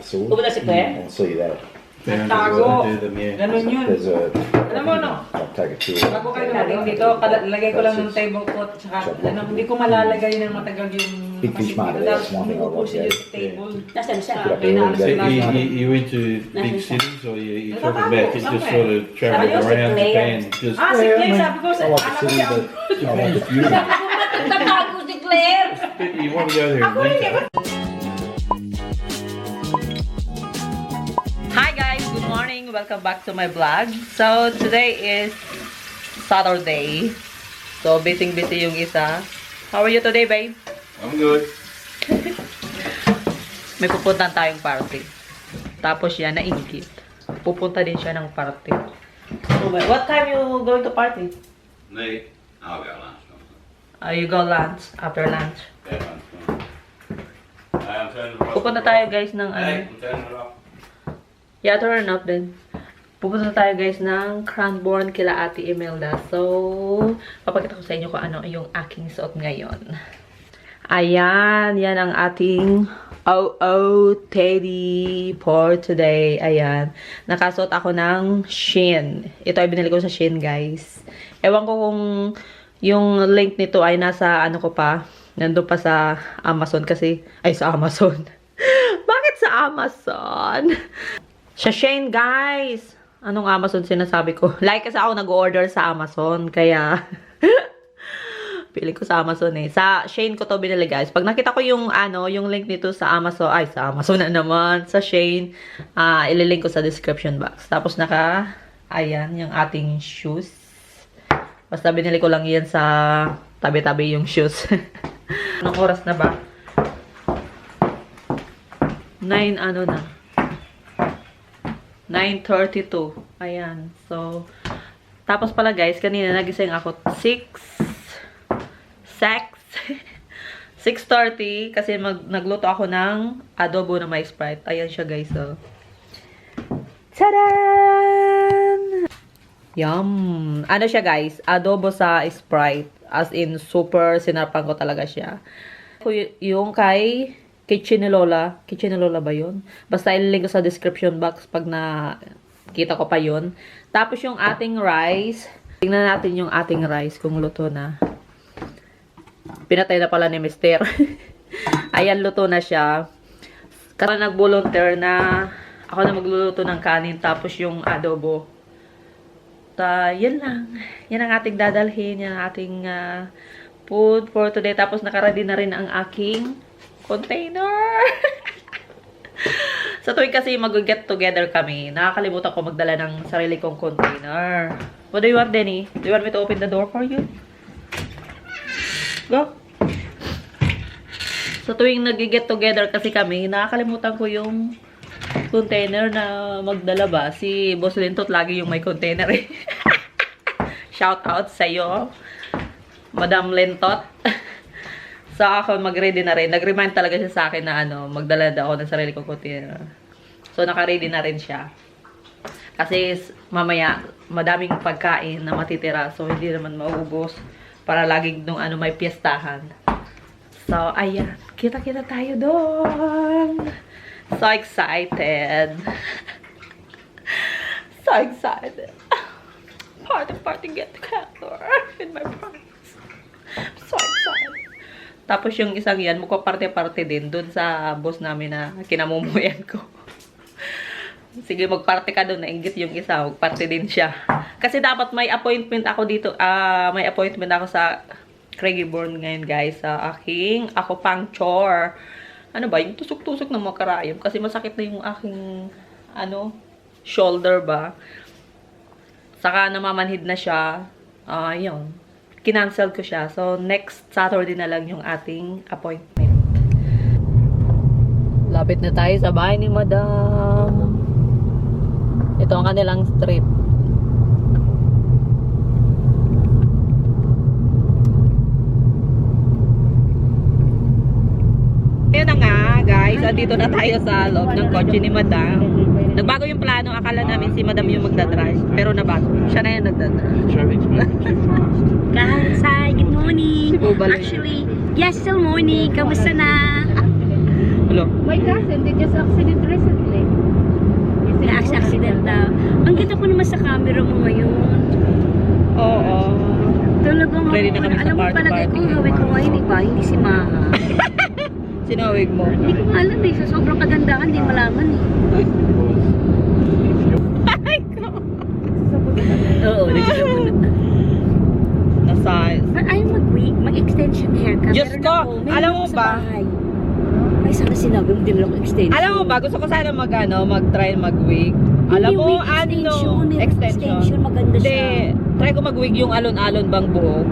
sword. Pupunta si Claire? I'll see that. Tago. Do them, yeah. Ganun yun. There's a. Alam mo, no? I'll take a tour. Bago kayo nakating dito, lagay ko lang ng tablecloth, tsaka ano, hindi ko malalagay ng matagal yung Big fish market, that's one thing I Upo like, siya yeah. yung table. Nasaan siya? Put up May there, naalas yeah. na So lang. you went to big cities, or you're Natatakot, talking about just somewhere. sort of traveling Ayos, around Claire. Japan? Just Ah, si Yeah, Claire, I mean, sabi ko, I like the alam ko city, siya. but I like the view. Tatago si Claire! you want to go there in winter. Hi guys, good morning. Welcome back to my vlog. So today is Saturday. So busy yung isa. How are you today, babe? I'm good. May pupuntahan tayong party. Tapos yan, nainggit. Pupunta din siya ng party. So, what time you going to party? Me, I'll go lunch. You go lunch, after lunch. Yeah, lunch. I'm turning it off. Pupunta tayo guys ng Hey, ano. I'm turning it off. Yeah, turn up din. Pupunta tayo guys ng Cranbourne kila Ate Imelda. So, papakita ko sa inyo kung ano yung aking suot ngayon. Ayan, yan ang ating Teddy for today. Ayan. Nakasuot ako ng Shein. Ito ay binili ko sa Shein, guys. Ewan ko kung yung link nito ay nasa ano ko pa. Nandun pa sa Amazon kasi. Ay, sa Amazon. Bakit sa Amazon? Sa Shein, guys. Anong Amazon sinasabi ko? Like kasi ako nag-order sa Amazon. Kaya... Pili ko sa Amazon eh. Sa Shein ko to binili guys. Pag nakita ko yung ano, yung link nito sa Amazon, ay sa Amazon na naman, sa Shein, ililink ko sa description box. Tapos ayan, yung ating shoes. Basta binili ko lang yan sa tabi-tabi yung shoes. Anong oras na ba? 9 ano na? 9:32. Ayan. So, tapos pala guys, kanina nagising ako 6:30 kasi nagluto ako ng adobo na may Sprite. Ayan siya guys. So. Tadaan! Yum! Ano siya guys? Adobo sa Sprite. As in, super sinarpan ko talaga siya. Yung kay Kitchen ni Lola. Kitchen ni Lola ba yun? Basta ililink ko sa description box pag nakita ko pa yun. Tapos yung ating rice. Tingnan natin yung ating rice kung luto na. Pinatay na pala ni Mister. Ayan, luto na siya. Kasi nag-volunteer na ako na magluluto ng kanin tapos yung adobo. Yan lang. Yan ang ating dadalhin. Yan ang ating food for today. Tapos nakaready na rin ang aking container. Sa tuwing kasi mag-get together kami, nakakalimutan ko magdala ng sarili kong container. What do you want, Denny? Do you want me to open the door for you? Go. So, tuwing nag-get together kasi kami, nakakalimutan ko yung container na magdala ba. Si Boss Lintot lagi yung may container eh. Shout out sa'yo, Madam Lintot. So, ako mag-ready na rin. Nag-remind talaga siya sa akin na magdala daw ako ng sarili kong container. So, naka-ready na rin siya. Kasi mamaya, madaming pagkain na matitira. So, hindi naman maubos. Para laging nung may piyestahan. So, ayan. Kita-kita tayo doon. So excited. So excited. Party, get together with my friends. So excited. Tapos yung isang yan, magpa-parte-parte din doon sa boss namin na kinamumuyan ko. Sige, magparte ka doon. Nainggit yung isa. Magparte din siya. Kasi dapat may appointment ako dito. May appointment ako sa Craigieburn ngayon, guys. Sa aking acupuncture. Ano ba? Yung tusok-tusok ng mga karayom. Kasi masakit na yung aking, shoulder ba. Saka namamanhid na siya. Yun. Kinancel ko siya. So, next Saturday na lang yung ating appointment. Lapit na tayo sa bahay ni Madam. Ito ang kanilang street. Ayun na nga, guys. Andito na tayo sa loob ng kotse ni Madam. Nagbago yung plano. Akala namin si Madam yung magdadrive. Pero nabago. Siya na yung nagdadrive. Guys, hi, good morning. Si Bubal. Actually, yes, still morning. Kamusta na? Hello. My cousin, they just accident recently. naman sa camera mo ngayon. Oo. Talagang Ready na kami sa alam mo, party, palagay ko, party. hawig ko ngayon, iba, hindi si Maha. Sinawig mo. Hindi ko nga alam eh, sa sobrang kagandahan, hindi malaman eh. Oo, nagsasabi na. Nasa... But ayaw mag-wig, mag-extension haircut. Diyos Meron ko, ako, meron alam ako mo sa ba? bahay. Ay, sana sinabi mo, din lang ako extension. Alam mo ba, gusto ko sana mag-try mag-wig. Alam mo, wig, extension, maganda Hindi, siya. try ko mag-wig yung alon-alon bang buhok.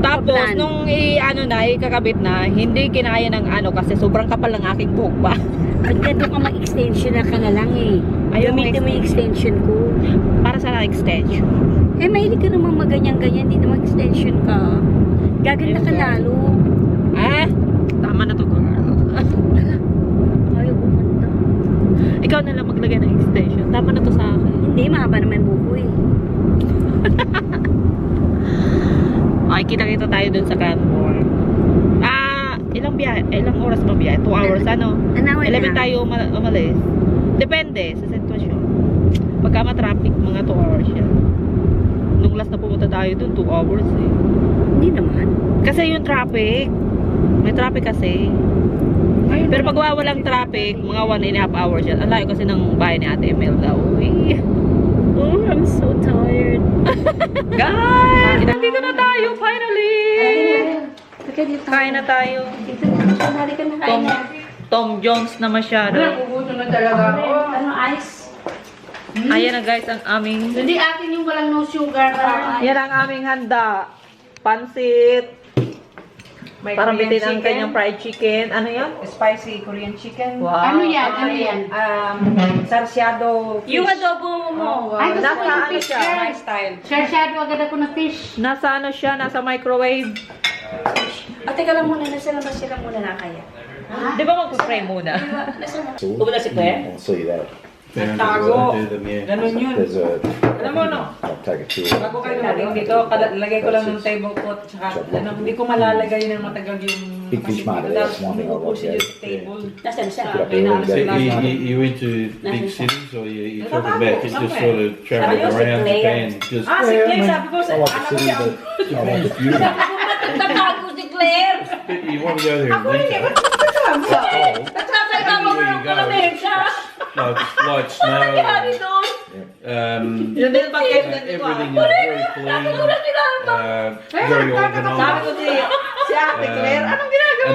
Tapos, Kaplan. nung ikakabit na, hindi kinaya ng kasi sobrang kapal ng aking buhok ba. Pag ganito ka mag-extension na ka na lang eh. Ayaw mo Gamitin mo yung extension ko. Para sa extension. Eh, mahilig ka naman maganyan-ganyan, dito mag-extension ka. Gaganda ka lalo. Tama na to, girl. Ayaw bumanda. Ikaw na lang maglagay ng extension. Tama na to sa akin. Hindi, mahaba naman yung buko eh. Okay, kita-kita tayo dun sa Canmore. Ilang oras ba biyahe? 2 hours, ano? An hour 11 na. tayo umalis. Depende sa sitwasyon. Pagka ma-traffic, mga 2 hours yan. Nung last na pumunta tayo dun, 2 hours eh. Hindi naman. Kasi yung traffic, may traffic kasi. Pero pag walang traffic, mga 1.5 hours yan. Ang layo kasi ng bahay ni Ate Imelda. Uy. Oh, I'm so tired. Guys! Nandito na tayo, finally! Kain na tayo. Dito na. Halika na kain na. Tom Jones na masyado. Nagugutom na talaga ako. Ano, ice? Ayan na guys, ang aming... Hindi atin yung walang no sugar. Yan ang aming handa. Pansit. May Parang Korean bitin ang chicken, kanyang fried chicken. Ano yan? Spicy Korean chicken. Wow. Ano yan? Ano yan? Sarsyado fish. Yung adobo mo. Oh, wow. Ay, gusto Nasa ko yung ano fish siya? My curd. style. Sarsyado agad ako na fish. Nasa ano siya? Nasa microwave. Teka lang muna. Nasa labas sila muna na kaya. Di ba mag-fry muna? So, Wala si Claire? I'll see that. Tago. Ganun yun. There's a. Alam mo, no? I'll take it to. Bago kayo dumating dito, lagay ko lang ng table cloth, tsaka hindi ko malalagay ng matagal yung Big fish market, that's one thing I umuupo like, siya yeah. sa table. Nasaan siya? Put up May there, naalas that- lang. You went to big cities, or you're talking about just sort of traveling Ayos, around Claire. Japan? Just Ah, si Clay, sabi ko, I like the anak ko city, siya. but I like the view. Tatago si Claire. you want to go there in winter? Nagsasay ka mo ng kalamensya. Like snow. doon. Yun din pag Everything is very clean, very organised. Sabi ko si Ate Claire, anong ginagawa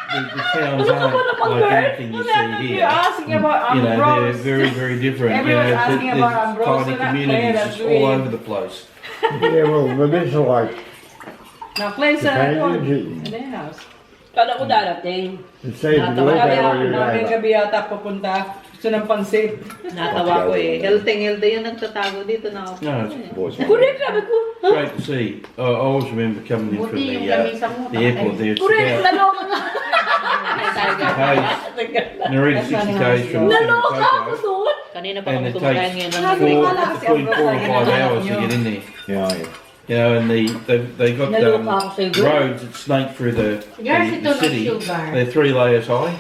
And not the towns aren't like anything you see here. You're asking about You know, they're Ambrose. very, very different. Everyone's You know, asking there's about Ambrose tiny and that communities player, just that's all weird. over the place. Yeah, well, but this is like Now, Clay sa Japan, ano? you- In their house. Kala ko darating. it saves the Sabi liquor niya, while you're mamayang there. gabi yata papunta. Gusto ng pansit. Natawa ko eh. Healthy yung nagtatago dito na ako. No, it's Boys, Correct, sabi ko. great to see. I always remember coming in from Buti yung the lamisa mo. airport there. It's Correct, about naloka nga. 60 k's, nearly 60 k's from Naloka ako Tokyo. doon. Kanina pa And kami it kumakain takes ngayon. between 4 and 5 hours to get in there. Yeah, yeah. You know, and they got Naloka ako sa'yo doon. roads that snake through the city. sugar. They're 3 layers high.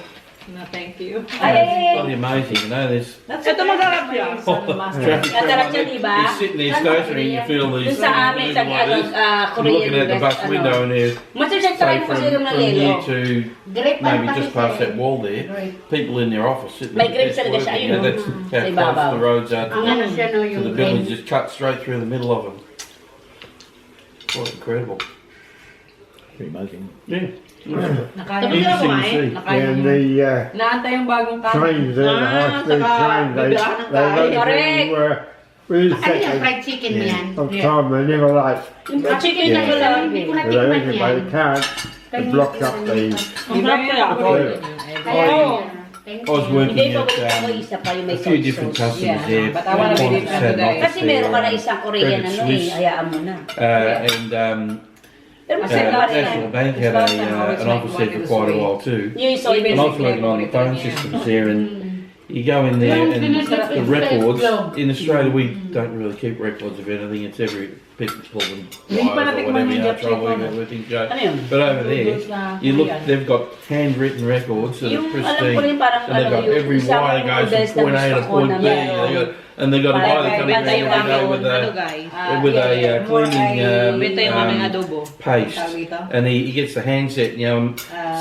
No, thank you. Ay, Bloody amazing, you know. There's Ito masarap yan. traffic Masarap yan, diba? You're sitting there stationary, you feel these Dun sa amin, sa moving like this. You're looking out the bus window and there's Masarap say ko from kasi yung here nalelo. to maybe just past that wall there, people in their office sitting May at grapes the desk talaga siya, working. ayun, That's Sa how close ibabaw. the roads are Ang ano siya no, to yung the buildings, just cut straight through the middle of them. Quite incredible. Pretty amazing. Yeah. Nakain Interesting to see. And the Naantay yung bagong kanin. trains there, the high-speed trains, they don't Ano yung within fried chicken mo yan? seconds of time, they never like, Yung fried chicken na Yeah. wala, hindi ko they natikman think yan. they can't, it blocks up the, Ang sarap kaya. I was working Hindi pa at ako isa pa yung may a few soy different sauce. customers Yeah, there. but I wanna be One different had an today. office Kasi meron ka na there, isang Korean Credit ano eh, Suisse. hayaan mo na. And Pero masarap pa rin. National Bank had an office there for quite a while too. Yung soy And I was working on the phone systems there, and you go in there and the records. In Australia, we don't really keep records of anything. It's people call them Hindi pa liars or natikman whatever, yung you know, Japchae trouble ko, no? with things, Joe. Ano yun? But over there, Noodles na you look, Korean. they've got handwritten records that are Yung alam ko pristine, rin parang and they've got yung every isang wire goes noodles from na point A to gusto ko point na B, meron. and they've got a guy Parang that comes benta yung around every day aming, ano with guys? with a cleaning Benta yung aming adobo. paste, Tawag ito? and he gets the handset, you know,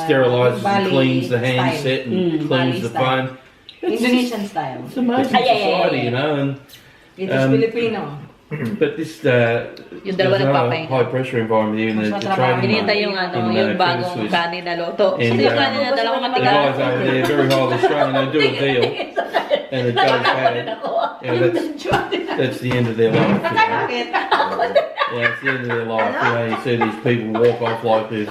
sterilizes and Bali cleans the style. handset and cleans Bali the style. phone. Indonesian style. It's amazing Ay, ay, ay, society, ay. you know, and It is Filipino. but this Yung dalawa there's another nagpapahinga. high pressure environment here in the Mas training matrabaho. room. Hinihintay yung ano, In, yung Credit bagong Suisse. kanin na loto. And, Sino yung kanin na dalawang The matigas? guys over there are very highly strung, and they do a deal, and it goes bad. Yeah, that's the end of their life. You know? Yeah, it's the end of their life. You know, you see these people walk off like this.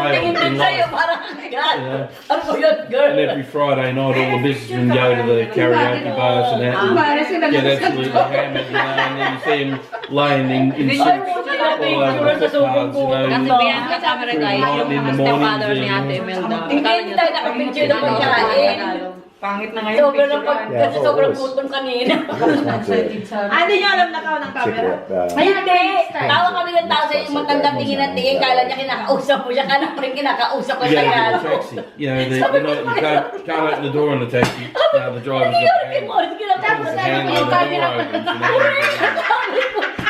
Tingin din sa'yo, parang Yeah. ano ko yun, girl? And every Friday night, all the businessmen go to the karaoke bars and that, and get absolutely hammered, you know, and then you see them laying in suits all over the footpaths, you Kasi know. behind the camera guys, yung mga stepfather ni Ate Imelda. Hindi tayo nakapicture ng pagkain. Pangit na ngayon. Sobrang lang pag, Yeah, kasi sobrang always. gutom kanina. I just want to Hindi nyo alam na kao ng check camera. it up. Ay, hindi. Tawa kami ng tao sa matanda tingin na tingin. Kala niya kinakausap mo siya. Kala ko rin kinakausap ko You siya. gotta get a taxi. You know, you can't open the door on the taxi. Now the driver's got the hand. Tapos Puts the hand on the door opens, you know.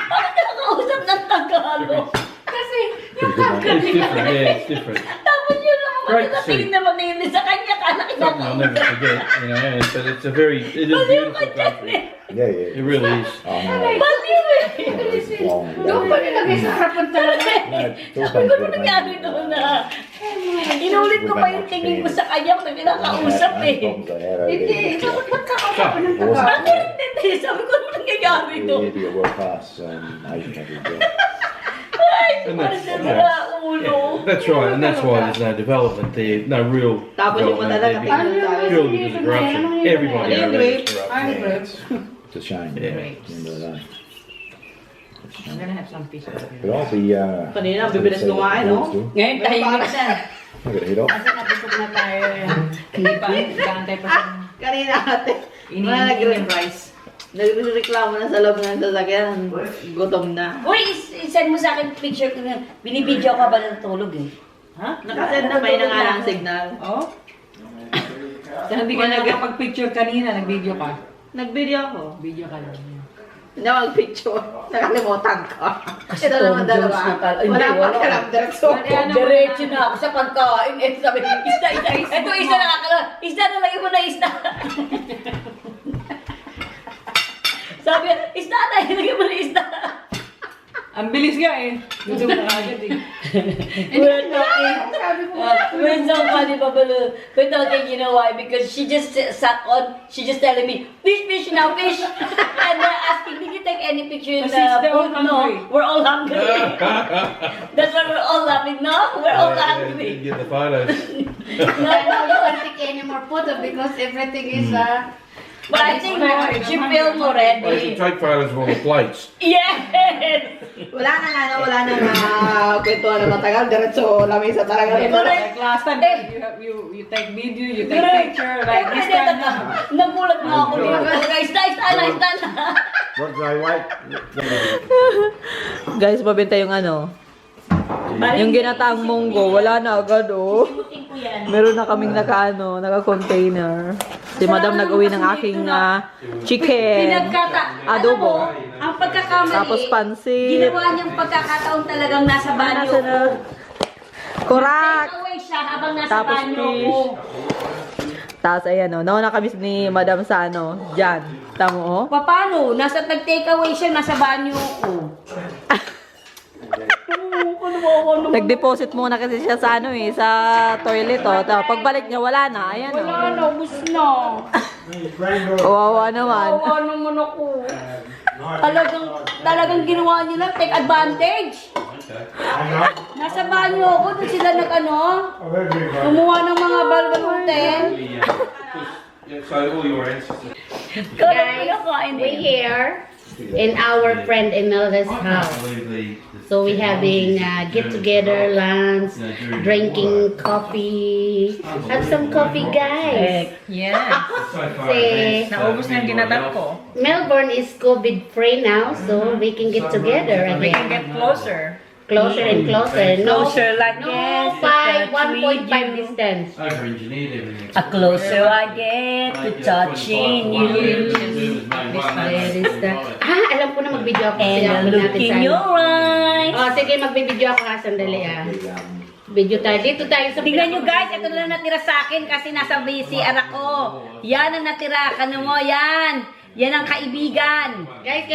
Bakit kinakausap ng Tagalog? Kasi yung It's different, yeah, it's different. tapos yun ang Great matanda to see. tingin na matingin sa kanya. Kala Something I'll never kinakausap. forget, you know, but it's a beautiful country. Yeah, yeah. It really is. Oh, no. Baliw eh. It's long. Doon pa nilagay sa harapan talaga. Sabi ko na nangyari doon na. Inulit ko pa yung tingin ko sa kanya kung kinakausap eh. Hindi, ikaw magkakausap ko ng Awesome. Tagalog. Hindi, sabi ko ano nangyayari doon. Be a world class Asian country. Yeah. Ay, And parang that's, sa ulo. that's right, and that's why there's no development there, no real Tapos yung development madala there, na purely because of corruption. Everybody Ano yung over there is grape? corrupt. Ano yung Yeah, grapes? it's a shame. Yeah. At the end of the day. It's a I'm shame. gonna have some fish. But I'll be. Kanina, bibilis kumain, no? Ngayon, tahimik siya. I gotta head off. Kasi nabusog na tayo. Hindi pa, nagkaantay pa sa Kanina ate, iniinit yung rice. nagreklamo na sa loob ng sasakyan. Gutom na. Uy, send mo sa akin picture ko na. Binibidyo ka ba na natulog eh? Ha? Nakasend na may nangalang signal. Oh? So, hindi ka nakapag-picture kanina, nag-video ka. Nag-video ako. Video ka lang. Hindi ako mag-picture. Nakalimutan ko. Ito naman dalawa. Ay, Wala hindi, pa wala. kalam diretso. Diretso na ako sa pagkain. Eh, sabi, isda. Ito, isda nakakala. Isda na lagay mo na isda. Sabi, isda na, lagay mo na isda. Ang bilis nga eh. Gutom na agad eh. We're talking. We're so funny, Babalu. We're talking, you know why? Because she just sat on, she just telling me, fish now, fish. And asking, did you take any picture in Kasi the they're all food? No, hungry. we're all hungry. That's why we're all laughing. No, we're all hungry. Get the photos. No, Now you can't take any more photo because everything is but I think she filmed They should already. take photos of all the plates. Yes! Wala na kwentuhan na matagal. Diretso lamesa talaga. Like last time, you take video, you take picture, like this time na. Nagulat na ako dito. Guys, na. What do I like? Guys, mabenta yung ano. Yung ginataang munggo, wala na agad oh. Meron na kaming naka-container. Si Madam nag-uwi ng aking chicken, adobo, Ang pagkakamali, tapos pansit. ginawa niyang pagkakataon talagang nasa banyo Nasa na? ko. Correct! Take away siya habang nasa Tapos banyo ko. fish. Tapos ayan o, nauna kami ni Madam sa ano, dyan. Tamo oh. Paano? Nag-take away siya, nasa banyo ko. Nag-deposit muna kasi siya sa ano eh, sa toilet oh. Tapos pagbalik niya, wala na. Ayan oh. Wala na, ubus na. Kawawa naman. Kawawa naman ako. Talagang ginawa niya lang, take advantage. Nasa banyo ako, doon sila kumuha ng mga balbaluten. So all your ancestors. Guys, we're here in our friend Imelda's I house. believe the So we having get together, lunch, You know, during drinking coffee. Have some coffee, guys. Yeah. So far, Say, Naubos na yung ginatap ko. Melbourne is COVID free now, so we can get together We can again. get closer. Closer and closer. No, Closer like no yes, 1.5 you. distance. over-engineered everything. A closer I get to touching you. There is that. Alam ko na mag-video ako. And Sila a ako look natin in sa your eyes. Oh, sige, mag-video ako ha. Sandali Big, Video tayo. Dito tayo sa Tingnan nyo guys, ito na lang natira sa akin kasi nasa VCR ako. Yan ang natira. Kano mo, yan. Yan ang kaibigan. Guys,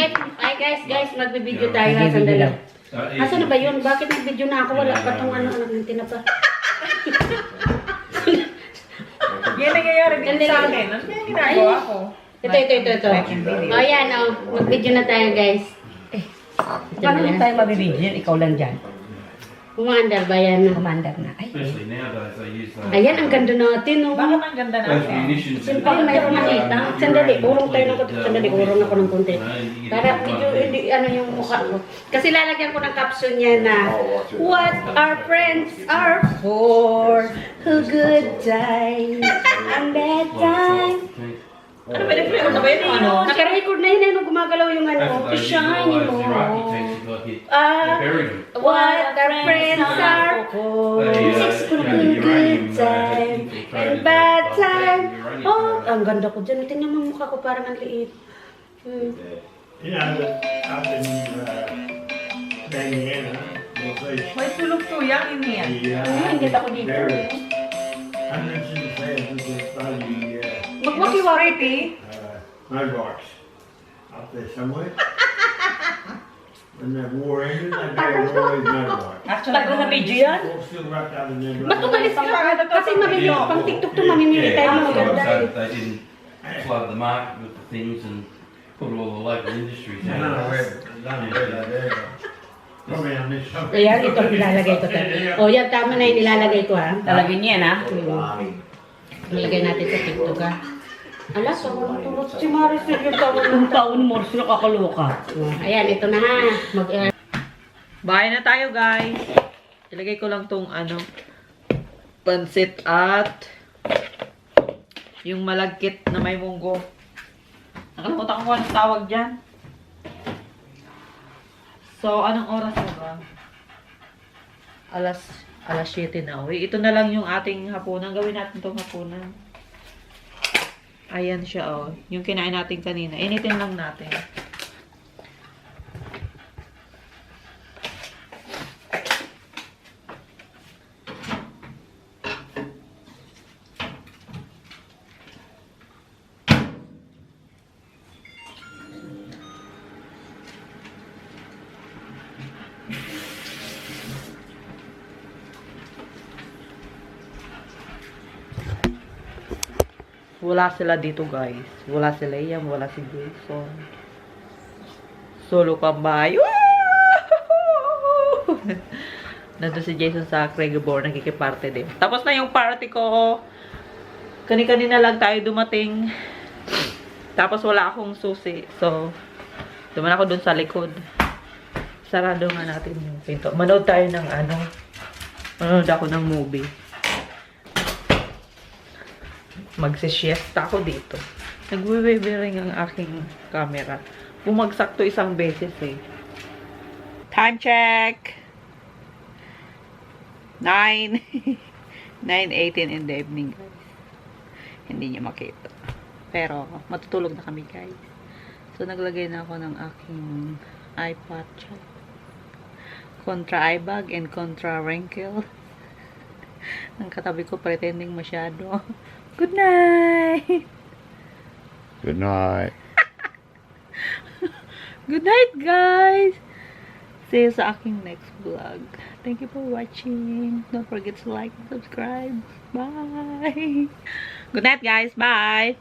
guys, mag-video tayo ha. Sandali. Asa na ba yun? Bakit nag-video na ako? Wala pa tong ano ng tinapa. Yan nangyayari din sa akin. Ano yung ginagawa ko? Ito. O yan, mag-video na tayo guys. Paano lang tayo mabibigyan? Ikaw lang dyan. Kumandar ba yan? Commander na. Ay, Especially nowadays, they use those. Ayan, ang ganda natin, oh. Bakit ang ganda Those natin? munitions. Siyempre, mayroon nakita. Sandali, urong tayo ng konti. Sandali, urong ako ng konti. Para medyo, hindi, ano yung mukha ko. Kasi lalagyan ko ng caption niya na, what our friends are for, a good time, and bad time. Ano ba yung ano ba yun? Ano? Naka-record na yun, ano, gumagalaw yung ano, to shine mo. What our friends are for, it's for a good time, and bad time. Oh, ang ganda ko dyan. Tingnan mo mukha ko, parang ang liit. You know, up in Indiana, May tulog to yan, ini yan. Hindi ako dito. hundreds and thousands of bloody Pretty. motorbikes up there somewhere. When the war ended, they buried all these motorbikes. Actually, tago na video yan. All still wrapped up in their Ba't umalis ka? Kasi mamili, pang TikTok to, mamimili tayo ng maganda eh. They didn't flood the market with the things and put all the local industries None out. of it there. Probably on this side. Ayan, ito ilalagay ko tayo. O yan, tama na yung ilalagay ko ha. Talagyan niya na. Ilagay natin sa TikTok ha. Ala, sa walang tulot si Maricel yung tawag ng Ang taon mo, sila kakaloka. Ayan, ito na ha. Bye na tayo, guys. Ilagay ko lang tong ano, pansit at yung malagkit na may munggo. Nakalimutan ko anong tawag dyan. So, anong oras na ba? Alas 7 na. Uy, ito na lang yung ating hapunan. Gawin natin tong hapunan. Ayan siya, oh. Yung kinain natin kanina. Initin lang natin. Wala sila dito, guys. Wala si Liam, wala si Jason. Solo kamay. Nandun si Jason sa Craigabor, nakikiparte din. Tapos na yung party ko. Kani-kanina lang tayo dumating. Tapos wala akong susi. So, duman ako dun sa likod. Sarado nga natin yung pinto. Manood tayo ng ano. Manood ako ng movie. Magsisiesta ako dito. Nagwe-wavering ang aking camera. Bumagsak to isang beses eh. Time check! 9:18 in the evening, guys. Hindi niyo makita. Pero, matutulog na kami, guys. So, naglagay na ako ng aking iPad check. Contra eye bag and contra wrinkle. Ang katabi ko pretending masyado. Good night! Good night. Good night, guys! See you sa aking next vlog. Thank you for watching. Don't forget to like and subscribe. Bye! Good night, guys. Bye!